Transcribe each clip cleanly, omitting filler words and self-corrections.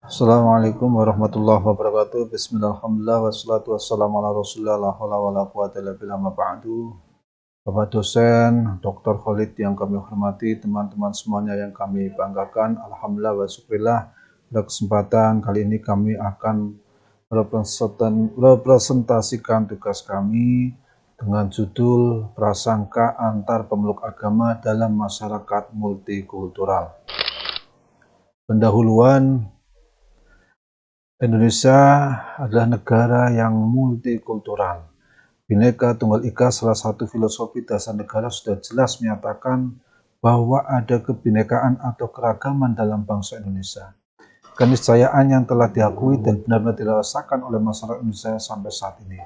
Assalamualaikum warahmatullahi wabarakatuh. Bismillahirrahmanirrahim. Wassalatu wassalamu ala rasulillah. La haula wa la quwata illa billah, ma ba'du. Bapak dosen, Dr. Khalid yang kami hormati, teman-teman semuanya yang kami banggakan. Alhamdulillah wa syukurillah. Pada kesempatan kali ini kami akan merepresentasikan tugas kami dengan judul Prasangka Antar Pemeluk Agama dalam Masyarakat Multikultural. Pendahuluan, Indonesia adalah negara yang multikultural. Bhinneka Tunggal Ika, salah satu filosofi dasar negara, sudah jelas menyatakan bahwa ada kebinekaan atau keragaman dalam bangsa Indonesia. Keniscayaan yang telah diakui dan benar-benar dirasakan oleh masyarakat Indonesia sampai saat ini.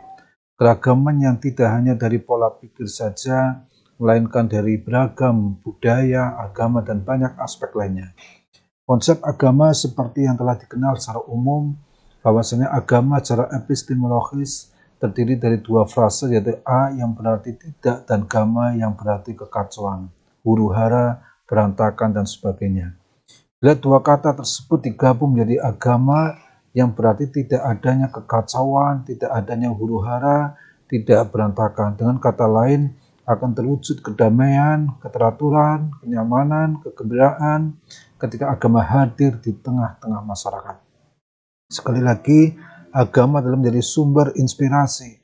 Keragaman yang tidak hanya dari pola pikir saja, melainkan dari beragam budaya, agama, dan banyak aspek lainnya. Konsep agama seperti yang telah dikenal secara umum, bahwasanya agama secara epistemologis terdiri dari dua frase, yaitu A yang berarti tidak dan gama yang berarti kekacauan, huru-hara, berantakan, dan sebagainya. Bila dua kata tersebut digabung menjadi agama yang berarti tidak adanya kekacauan, tidak adanya huru-hara, tidak berantakan. Dengan kata lain, akan terwujud kedamaian, keteraturan, kenyamanan, kegembiraan ketika agama hadir di tengah-tengah masyarakat. Sekali lagi, agama adalah menjadi sumber inspirasi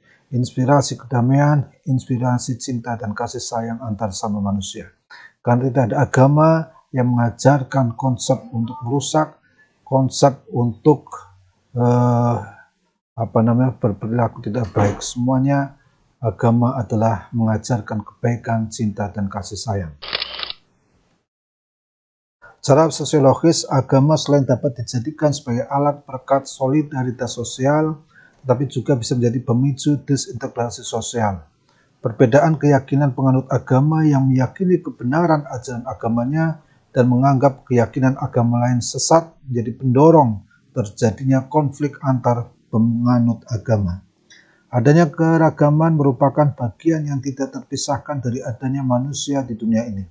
kedamaian, inspirasi cinta dan kasih sayang antar sama manusia. Karena tidak ada agama yang mengajarkan konsep untuk merusak, konsep untuk berperilaku tidak baik. Semuanya agama adalah mengajarkan kebaikan, cinta, dan kasih sayang. Secara sosiologis, agama selain dapat dijadikan sebagai alat perekat solidaritas sosial, tetapi juga bisa menjadi pemicu disintegrasi sosial. Perbedaan keyakinan penganut agama yang meyakini kebenaran ajaran agamanya dan menganggap keyakinan agama lain sesat menjadi pendorong terjadinya konflik antar penganut agama. Adanya keragaman merupakan bagian yang tidak terpisahkan dari adanya manusia di dunia ini.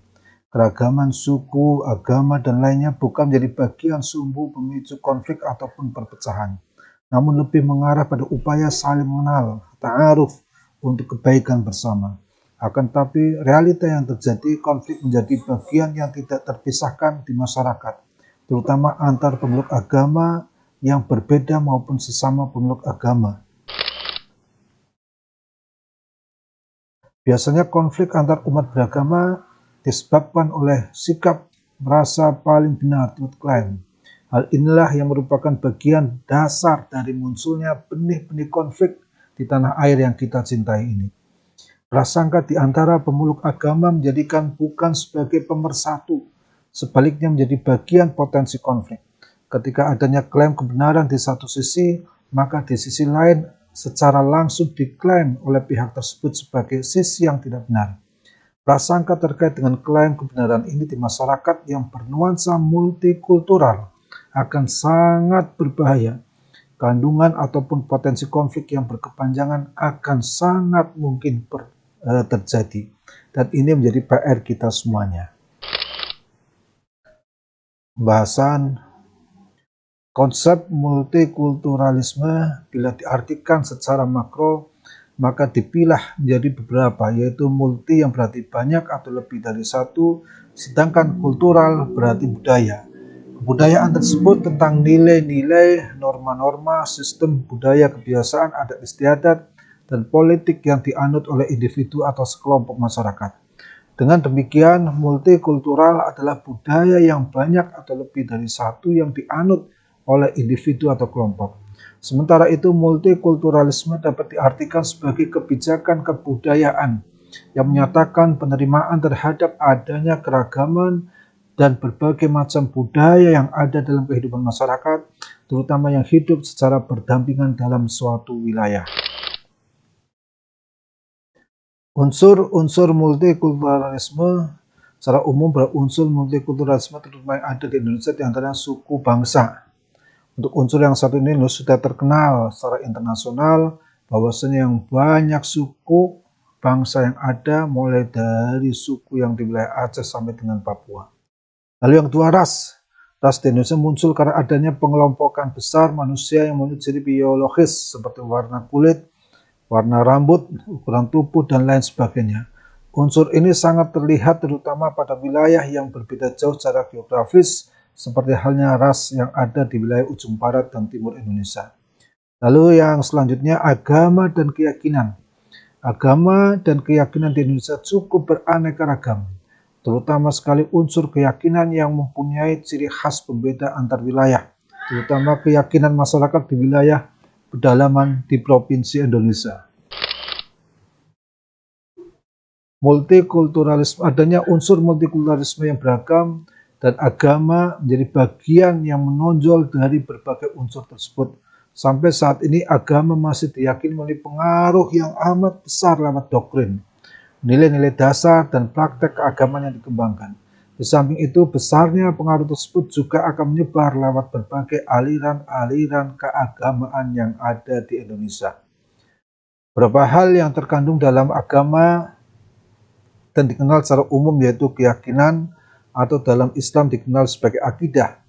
Keragaman suku, agama, dan lainnya bukan menjadi bagian sumbu pemicu konflik ataupun perpecahan, namun lebih mengarah pada upaya saling mengenal, ta'aruf, untuk kebaikan bersama. Akan tetapi realita yang terjadi, konflik menjadi bagian yang tidak terpisahkan di masyarakat, terutama antar pemeluk agama yang berbeda maupun sesama pemeluk agama. Biasanya konflik antar umat beragama disebabkan oleh sikap merasa paling benar, truth claim. Hal inilah yang merupakan bagian dasar dari munculnya benih-benih konflik di tanah air yang kita cintai ini. Prasangka di antara pemeluk agama menjadikan bukan sebagai pemersatu, sebaliknya menjadi bagian potensi konflik. Ketika adanya klaim kebenaran di satu sisi, maka di sisi lain secara langsung diklaim oleh pihak tersebut sebagai sisi yang tidak benar. Prasangka terkait dengan klaim kebenaran ini di masyarakat yang bernuansa multikultural akan sangat berbahaya. Kandungan ataupun potensi konflik yang berkepanjangan akan sangat mungkin terjadi. Dan ini menjadi PR kita semuanya. Pembahasan konsep multikulturalisme bila diartikan secara makro, maka dipilah menjadi beberapa, yaitu multi yang berarti banyak atau lebih dari satu, sedangkan kultural berarti budaya. Kebudayaan tersebut tentang nilai-nilai, norma-norma, sistem budaya, kebiasaan, adat istiadat, dan politik yang dianut oleh individu atau sekelompok masyarakat. Dengan demikian, multikultural adalah budaya yang banyak atau lebih dari satu yang dianut oleh individu atau kelompok. Sementara itu, multikulturalisme dapat diartikan sebagai kebijakan kebudayaan yang menyatakan penerimaan terhadap adanya keragaman dan berbagai macam budaya yang ada dalam kehidupan masyarakat, terutama yang hidup secara berdampingan dalam suatu wilayah. Unsur-unsur multikulturalisme secara umum, berunsur multikulturalisme terutama yang ada di Indonesia di antaranya suku bangsa. Untuk unsur yang satu ini sudah terkenal secara internasional, bahwasanya yang banyak suku bangsa yang ada, mulai dari suku yang di wilayah Aceh sampai dengan Papua. Lalu yang dua ras, Ras di Indonesia muncul karena adanya pengelompokan besar manusia yang memiliki ciri biologis seperti warna kulit, warna rambut, ukuran tubuh, dan lain sebagainya. Unsur ini sangat terlihat terutama pada wilayah yang berbeda jauh secara geografis, seperti halnya ras yang ada di wilayah ujung barat dan timur Indonesia. Lalu yang selanjutnya, agama dan keyakinan. Agama dan keyakinan di Indonesia cukup beraneka ragam, terutama sekali unsur keyakinan yang mempunyai ciri khas pembeda antar wilayah, terutama keyakinan masyarakat di wilayah pedalaman di Provinsi Indonesia. Multikulturalisme, adanya unsur multikulturalisme yang beragam dan agama menjadi bagian yang menonjol dari berbagai unsur tersebut. Sampai saat ini agama masih diyakini memiliki pengaruh yang amat besar lewat doktrin, nilai-nilai dasar, dan praktek keagamaan yang dikembangkan. Di samping itu, besarnya pengaruh tersebut juga akan menyebar lewat berbagai aliran-aliran keagamaan yang ada di Indonesia. Beberapa hal yang terkandung dalam agama dan dikenal secara umum yaitu keyakinan atau dalam Islam dikenal sebagai akidah.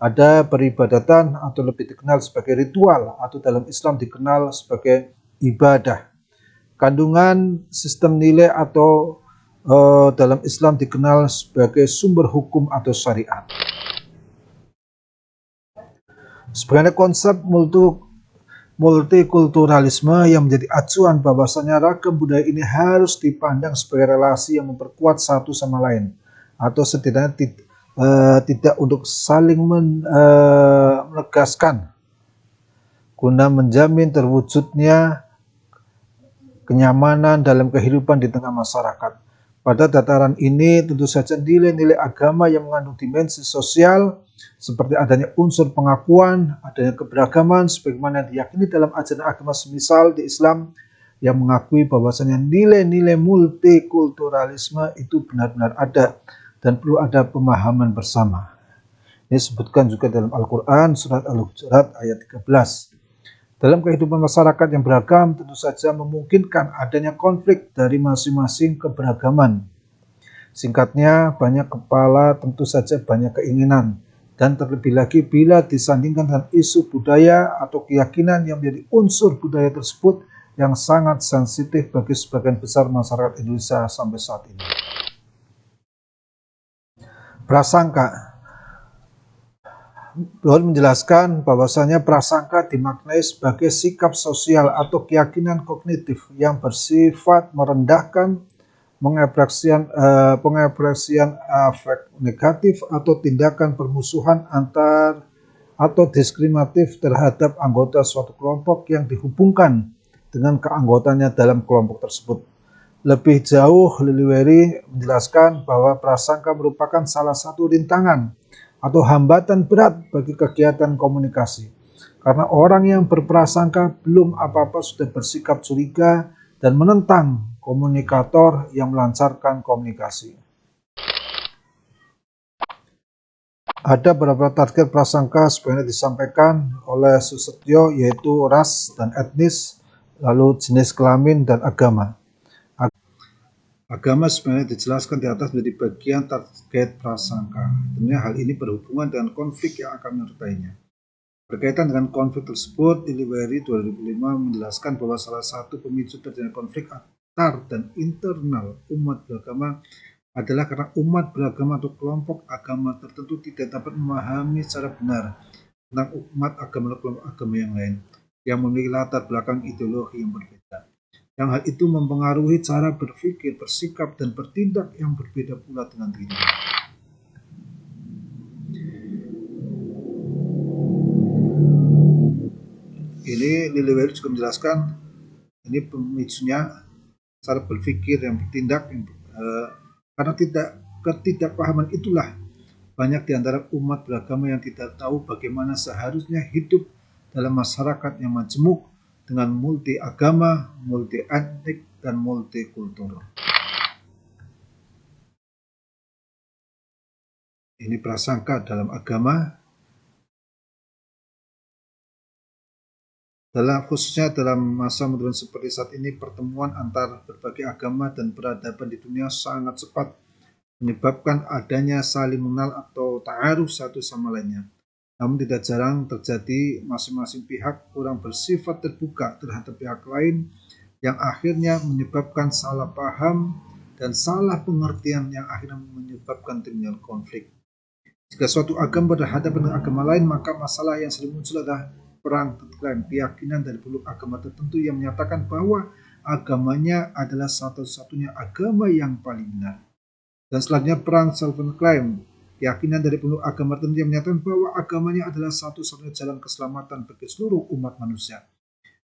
Ada peribadatan atau lebih dikenal sebagai ritual atau dalam Islam dikenal sebagai ibadah. Kandungan sistem nilai atau dalam Islam dikenal sebagai sumber hukum atau syariat. Sebenarnya konsep multikulturalisme yang menjadi acuan bahwasanya ragam budaya ini harus dipandang sebagai relasi yang memperkuat satu sama lain, atau setidaknya tidak untuk saling menegaskan guna menjamin terwujudnya kenyamanan dalam kehidupan di tengah masyarakat. Pada dataran ini tentu saja nilai-nilai agama yang mengandung dimensi sosial seperti adanya unsur pengakuan, adanya keberagaman sebagaimana diyakini dalam ajaran agama semisal di Islam yang mengakui bahwasanya nilai-nilai multikulturalisme itu benar-benar ada dan perlu ada pemahaman bersama. Ini disebutkan juga dalam Al-Quran surat Al-Hujurat ayat 13. Dalam kehidupan masyarakat yang beragam tentu saja memungkinkan adanya konflik dari masing-masing keberagaman. Singkatnya, banyak kepala tentu saja banyak keinginan. Dan terlebih lagi bila disandingkan dengan isu budaya atau keyakinan yang menjadi unsur budaya tersebut yang sangat sensitif bagi sebagian besar masyarakat Indonesia sampai saat ini. Prasangka. Luhur menjelaskan bahwasanya prasangka dimaknai sebagai sikap sosial atau keyakinan kognitif yang bersifat merendahkan, pengekspresian afek negatif atau tindakan permusuhan antar atau diskriminatif terhadap anggota suatu kelompok yang dihubungkan dengan keanggotaannya dalam kelompok tersebut. Lebih jauh, Liliweri menjelaskan bahwa prasangka merupakan salah satu rintangan atau hambatan berat bagi kegiatan komunikasi. Karena orang yang berprasangka belum apa-apa sudah bersikap curiga dan menentang komunikator yang melancarkan komunikasi. Ada beberapa target prasangka sebenarnya disampaikan oleh Susetyo, yaitu ras dan etnis, lalu jenis kelamin dan agama. Agama sebenarnya dijelaskan di atas menjadi bagian target prasangka. Tentunya hal ini berhubungan dengan konflik yang akan menyertainya. Berkaitan dengan konflik tersebut, Liliweri 2005 menjelaskan bahwa salah satu pemicu terjadinya konflik antar dan internal umat beragama adalah karena umat beragama atau kelompok agama tertentu tidak dapat memahami secara benar tentang umat agama atau kelompok agama yang lain yang memiliki latar belakang ideologi yang berbeda. Yang hal itu mempengaruhi cara berpikir, bersikap, dan bertindak yang berbeda pula dengan dirinya. Ini Liliweri juga menjelaskan ini pemicunya cara berpikir yang bertindak karena ketidakpahaman itulah banyak di antara umat beragama yang tidak tahu bagaimana seharusnya hidup dalam masyarakat yang majemuk dengan multi agama, multi etnik, dan multikultur. Ini prasangka dalam agama. Khususnya dalam masa modern seperti saat ini, pertemuan antar berbagai agama dan peradaban di dunia sangat cepat menyebabkan adanya saling mengenal atau ta'aruf satu sama lainnya. Namun tidak jarang terjadi masing-masing pihak kurang bersifat terbuka terhadap pihak lain yang akhirnya menyebabkan salah paham dan salah pengertian yang akhirnya menyebabkan timbulnya konflik. Jika suatu agama berhadapan dengan agama lain, maka masalah yang sering muncul adalah perang klaim keyakinan dari peluk agama tertentu yang menyatakan bahwa agamanya adalah satu-satunya agama yang paling benar. Dan selanjutnya perang self-claim, keyakinan dari peluk agama tertentu yang menyatakan bahwa agamanya adalah satu-satunya jalan keselamatan bagi seluruh umat manusia.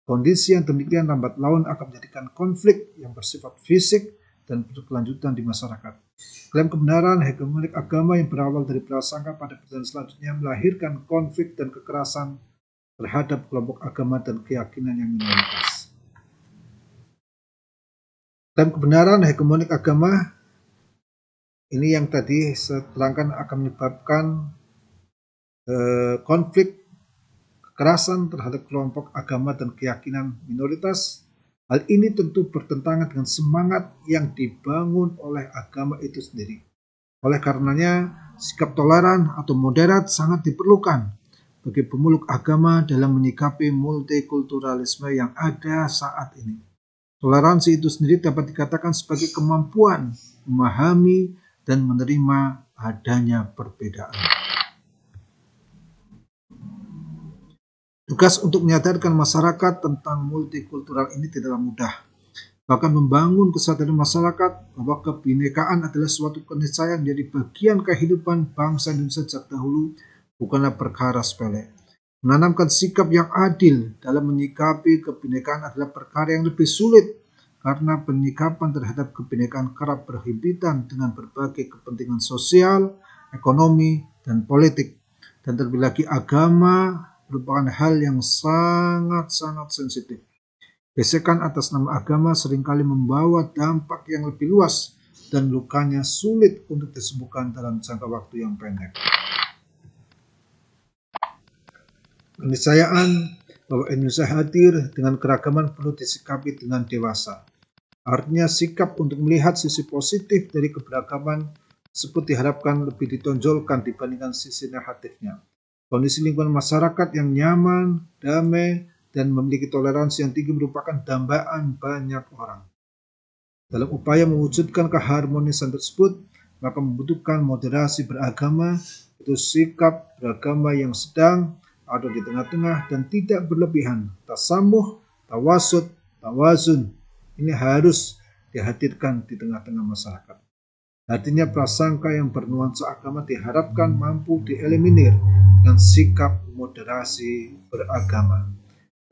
Kondisi yang demikian lambat laun akan menjadikan konflik yang bersifat fisik dan berkelanjutan di masyarakat. Klaim kebenaran hegemonik agama yang berawal dari prasangka pada perjalanan selanjutnya melahirkan konflik dan kekerasan terhadap kelompok agama dan keyakinan yang minoritas. Klaim kebenaran hegemonik agama ini yang tadi saya terangkan akan menyebabkan konflik kekerasan terhadap kelompok agama dan keyakinan minoritas. Hal ini tentu bertentangan dengan semangat yang dibangun oleh agama itu sendiri. Oleh karenanya, sikap toleran atau moderat sangat diperlukan bagi pemeluk agama dalam menyikapi multikulturalisme yang ada saat ini. Toleransi itu sendiri dapat dikatakan sebagai kemampuan memahami dan menerima adanya perbedaan. Tugas untuk menyadarkan masyarakat tentang multikultural ini tidaklah mudah. Bahkan membangun kesadaran masyarakat bahwa kebinekaan adalah suatu keniscayaan menjadi bagian kehidupan bangsa Indonesia sejak dahulu bukanlah perkara sepele. Menanamkan sikap yang adil dalam menyikapi kebinekaan adalah perkara yang lebih sulit karena penyikapan terhadap kebinekaan kerap berhimpitan dengan berbagai kepentingan sosial, ekonomi, dan politik. Dan terlebih lagi agama merupakan hal yang sangat-sangat sensitif. Gesekan atas nama agama seringkali membawa dampak yang lebih luas dan lukanya sulit untuk disembuhkan dalam jangka waktu yang pendek. Keniscayaan bahwa Indonesia hadir dengan keragaman perlu disikapi dengan dewasa. Artinya sikap untuk melihat sisi positif dari keberagaman tersebut diharapkan lebih ditonjolkan dibandingkan sisi negatifnya. Kondisi lingkungan masyarakat yang nyaman, damai, dan memiliki toleransi yang tinggi merupakan dambaan banyak orang. Dalam upaya mewujudkan keharmonisan tersebut, maka membutuhkan moderasi beragama, itu sikap beragama yang sedang ada di tengah-tengah dan tidak berlebihan. Tasamuh, tawasud, tawazun, ini harus dihadirkan di tengah-tengah masyarakat. Artinya prasangka yang bernuansa agama diharapkan mampu dieliminir dengan sikap moderasi beragama.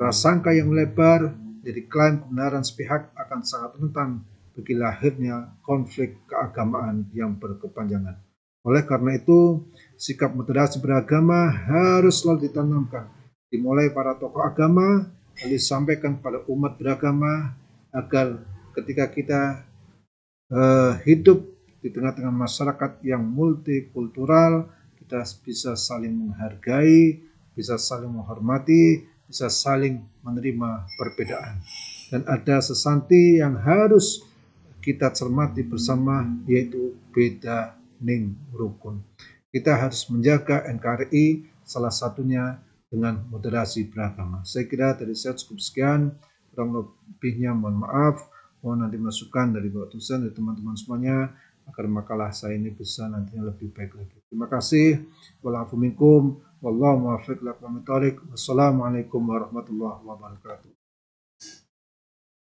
Prasangka yang melebar jadi klaim kebenaran sepihak akan sangat rentan bagi lahirnya konflik keagamaan yang berkepanjangan. Oleh karena itu, sikap moderasi beragama harus selalu ditanamkan, dimulai para tokoh agama, lalu disampaikan pada umat beragama, agar ketika kita hidup di tengah-tengah masyarakat yang multikultural, kita bisa saling menghargai, bisa saling menghormati, bisa saling menerima perbedaan. Dan ada sesanti yang harus kita cermati bersama, yaitu beda ning rukun. Kita harus menjaga NKRI, salah satunya dengan moderasi beragama. Saya kira dari saya cukup sekian. Kurang lebihnya mohon maaf, mohon nanti masukan dari Bapak dosen, dari teman-teman semuanya, agar makalah saya ini bisa nantinya lebih baik lagi. Terima kasih. Wallahu minkum, wallahu muwaffiq ila aqwamit thoriq. Wassalamualaikum warahmatullahi wabarakatuh.